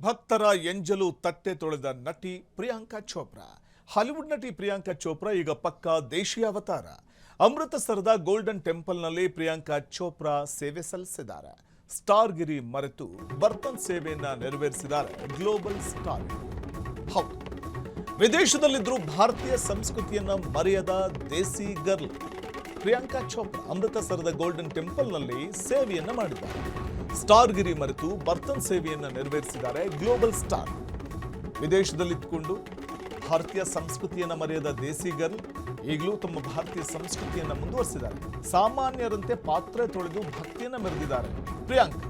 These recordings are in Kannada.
ಭಕ್ತರ ಎಂಜಲು ತಟ್ಟೆ ತೊಳೆದ ನಟಿ ಪ್ರಿಯಾಂಕಾ ಚೋಪ್ರಾ. ಹಾಲಿವುಡ್ ನಟಿ ಪ್ರಿಯಾಂಕಾ ಚೋಪ್ರಾ ಈಗ ಪಕ್ಕಾ ದೇಶೀಯ ಅವತಾರ. ಅಮೃತಸರದ ಗೋಲ್ಡನ್ ಟೆಂಪಲ್ನಲ್ಲಿ ಪ್ರಿಯಾಂಕಾ ಚೋಪ್ರಾ ಸೇವೆ ಸಲ್ಲಿಸಿದ್ದಾರೆ. ಸ್ಟಾರ್ ಗಿರಿ ಮರೆತು ಬರ್ತನ್ ಸೇವೆಯನ್ನ ನೆರವೇರಿಸಿದ್ದಾರೆ ಗ್ಲೋಬಲ್ ಸ್ಟಾರ್. ಹೌದು, ವಿದೇಶದಲ್ಲಿದ್ದರೂ ಭಾರತೀಯ ಸಂಸ್ಕೃತಿಯನ್ನ ಮರೆಯದ ದೇಸಿ ಗರ್ಲ್ ಪ್ರಿಯಾಂಕಾ ಚೋಪ್ರಾ ಅಮೃತಸರದ ಗೋಲ್ಡನ್ ಟೆಂಪಲ್ನಲ್ಲಿ ಸೇವೆಯನ್ನ ಮಾಡಿದ್ದಾರೆ. ಸ್ಟಾರ್ ಗಿರಿ ಮರೆತು ಬರ್ತನ್ ಸೇವೆಯನ್ನ ನೆರವೇರಿಸಿದ್ದಾರೆ ಗ್ಲೋಬಲ್ ಸ್ಟಾರ್. ವಿದೇಶದಲ್ಲಿದ್ದುಕೊಂಡು ಭಾರತೀಯ ಸಂಸ್ಕೃತಿಯನ್ನ ಮರೆಯದ ದೇಸಿ ಗರ್ಲ್ ಈಗಲೂ ತಮ್ಮ ಭಾರತೀಯ ಸಂಸ್ಕೃತಿಯನ್ನ ಮುಂದುವರಿಸಿದ್ದಾರೆ. ಸಾಮಾನ್ಯರಂತೆ ಪಾತ್ರೆ ತೊಳೆದು ಭಕ್ತಿಯನ್ನ ಮೆರೆದಿದ್ದಾರೆ ಪ್ರಿಯಾಂಕಾ.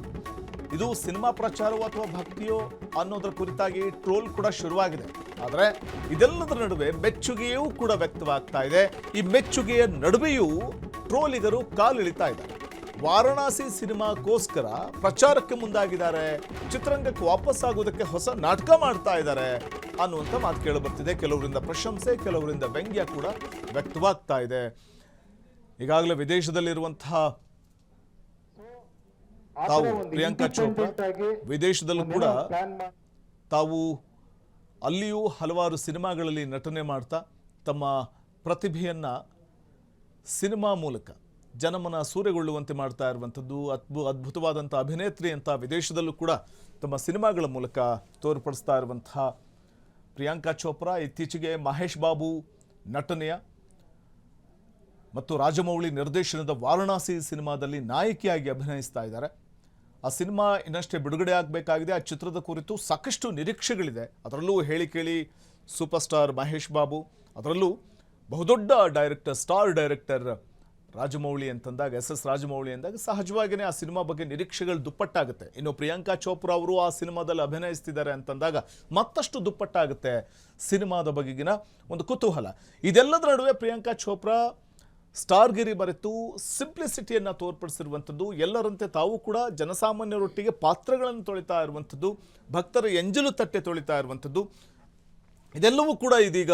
ಇದು ಸಿನಿಮಾ ಪ್ರಚಾರವೋ ಅಥವಾ ಭಕ್ತಿಯೋ ಅನ್ನೋದರ ಕುರಿತಾಗಿ ಟ್ರೋಲ್ ಕೂಡ ಶುರುವಾಗಿದೆ. ಆದರೆ ಇದೆಲ್ಲದರ ನಡುವೆ ಮೆಚ್ಚುಗೆಯೂ ಕೂಡ ವ್ಯಕ್ತವಾಗ್ತಾ ಇದೆ. ಈ ಮೆಚ್ಚುಗೆಯ ನಡುವೆಯೂ ಟ್ರೋಲಿಗರು ಕಾಲಿಳಿತಾ ಇದ್ದಾರೆ. ವಾರಣಾಸಿ ಸಿನಿಮಾಕ್ಕೋಸ್ಕರ ಪ್ರಚಾರಕ್ಕೆ ಮುಂದಾಗಿದ್ದಾರೆ, ಚಿತ್ರರಂಗಕ್ಕೆ ವಾಪಸ್ ಆಗೋದಕ್ಕೆ ಹೊಸ ನಾಟಕ ಮಾಡ್ತಾ ಇದ್ದಾರೆ ಅನ್ನುವಂಥ ಮಾತು ಕೇಳಿ ಬರ್ತಿದೆ. ಕೆಲವರಿಂದ ಪ್ರಶಂಸೆ, ಕೆಲವರಿಂದ ವ್ಯಂಗ್ಯ ಕೂಡ ವ್ಯಕ್ತವಾಗ್ತಾ ಇದೆ. ಈಗಾಗಲೇ ವಿದೇಶದಲ್ಲಿರುವಂತಹ ತಾವು ಪ್ರಿಯಾಂಕಾ ಚೋಪ್ರಾ ವಿದೇಶದಲ್ಲೂ ಕೂಡ ತಾವು ಅಲ್ಲಿಯೂ ಹಲವಾರು ಸಿನಿಮಾಗಳಲ್ಲಿ ನಟನೆ ಮಾಡ್ತಾ ತಮ್ಮ ಪ್ರತಿಭೆಯನ್ನ ಸಿನಿಮಾ ಮೂಲಕ ಜನಮನ ಸೂರೆಗೊಳ್ಳುವಂತೆ ಮಾಡ್ತಾ ಇರುವಂಥದ್ದು. ಅದ್ಭುತವಾದಂಥ ಅಭಿನೇತ್ರಿ ಅಂತ ವಿದೇಶದಲ್ಲೂ ಕೂಡ ತಮ್ಮ ಸಿನಿಮಾಗಳ ಮೂಲಕ ತೋರ್ಪಡಿಸ್ತಾ ಇರುವಂತಹ ಪ್ರಿಯಾಂಕಾ ಚೋಪ್ರಾ ಇತ್ತೀಚೆಗೆ ಮಹೇಶ್ ಬಾಬು ನಟನೆಯ ಮತ್ತು ರಾಜಮೌಳಿ ನಿರ್ದೇಶನದ ವಾರಣಾಸಿ ಸಿನಿಮಾದಲ್ಲಿ ನಾಯಕಿಯಾಗಿ ಅಭಿನಯಿಸ್ತಾ ಇದ್ದಾರೆ. ಆ ಸಿನಿಮಾ ಇನ್ನಷ್ಟೇ ಬಿಡುಗಡೆ ಆಗಬೇಕಾಗಿದೆ. ಆ ಚಿತ್ರದ ಕುರಿತು ಸಾಕಷ್ಟು ನಿರೀಕ್ಷೆಗಳಿದೆ. ಅದರಲ್ಲೂ ಹೇಳಿ ಕೇಳಿ ಸೂಪರ್ ಸ್ಟಾರ್ ಮಹೇಶ್ ಬಾಬು, ಅದರಲ್ಲೂ ಬಹುದೊಡ್ಡ ಡೈರೆಕ್ಟರ್, ಸ್ಟಾರ್ ಡೈರೆಕ್ಟರ್ ರಾಜಮೌಳಿ ಅಂತಂದಾಗ, ಎಸ್ ರಾಜಮೌಳಿ ಅಂದಾಗ ಸಹಜವಾಗಿಯೇ ಆ ಸಿನಿಮಾ ಬಗ್ಗೆ ನಿರೀಕ್ಷೆಗಳು ದುಪ್ಪಟ್ಟಾಗುತ್ತೆ. ಇನ್ನು ಪ್ರಿಯಾಂಕಾ ಚೋಪ್ರಾ ಅವರು ಆ ಸಿನಿಮಾದಲ್ಲಿ ಅಭಿನಯಿಸ್ತಿದ್ದಾರೆ ಅಂತಂದಾಗ ಮತ್ತಷ್ಟು ದುಪ್ಪಟ್ಟಾಗುತ್ತೆ ಸಿನಿಮಾದ ಬಗೆಗಿನ ಒಂದು ಕುತೂಹಲ. ಇದೆಲ್ಲದರ ನಡುವೆ ಪ್ರಿಯಾಂಕಾ ಚೋಪ್ರಾ ಸ್ಟಾರ್ ಗಿರಿ ಮರೆತು ಸಿಂಪ್ಲಿಸಿಟಿಯನ್ನು ತೋರ್ಪಡಿಸಿರುವಂಥದ್ದು, ಎಲ್ಲರಂತೆ ತಾವು ಕೂಡ ಜನಸಾಮಾನ್ಯರೊಟ್ಟಿಗೆ ಪಾತ್ರಗಳನ್ನು ತೊಳಿತಾ ಇರುವಂಥದ್ದು, ಭಕ್ತರ ಎಂಜಲು ತಟ್ಟೆ ತೊಳಿತಾ ಇರುವಂಥದ್ದು, ಇದೆಲ್ಲವೂ ಕೂಡ ಇದೀಗ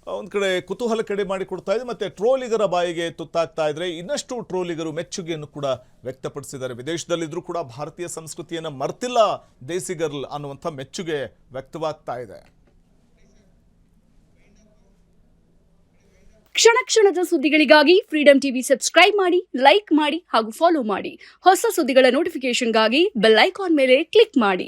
ಒಂದು ಕಡೆ ಕುತೂಹಲ ಕಡೆ ಮಾಡಿಕೊಡ್ತಾ ಇದೆ. ಮತ್ತು ಟ್ರೋಲಿಗರ ಬಾಯಿಗೆ ತುತ್ತಾಗ್ತಾ ಇದ್ರೆ ಇನ್ನಷ್ಟು ಟ್ರೋಲಿಗರು ಮೆಚ್ಚುಗೆಯನ್ನು ಕೂಡ ವ್ಯಕ್ತಪಡಿಸಿದ್ದಾರೆ. ವಿದೇಶದಲ್ಲಿದ್ದರೂ ಕೂಡ ಭಾರತೀಯ ಸಂಸ್ಕೃತಿಯನ್ನು ಮರ್ತಿಲ್ಲ ದೇಸಿ ಗರ್ಲ್ ಅನ್ನುವಂಥ ಮೆಚ್ಚುಗೆ ವ್ಯಕ್ತವಾಗ್ತಾ ಇದೆ. ಕ್ಷಣ ಕ್ಷಣದ ಸುದ್ದಿಗಳಿಗಾಗಿ ಫ್ರೀಡಂ ಟಿವಿ ಸಬ್ಸ್ಕ್ರೈಬ್ ಮಾಡಿ, ಲೈಕ್ ಮಾಡಿ ಹಾಗೂ ಫಾಲೋ ಮಾಡಿ. ಹೊಸ ಸುದ್ದಿಗಳ ನೋಟಿಫಿಕೇಶನ್ಗಾಗಿ ಬೆಲ್ ಐಕಾನ್ ಮೇಲೆ ಕ್ಲಿಕ್ ಮಾಡಿ.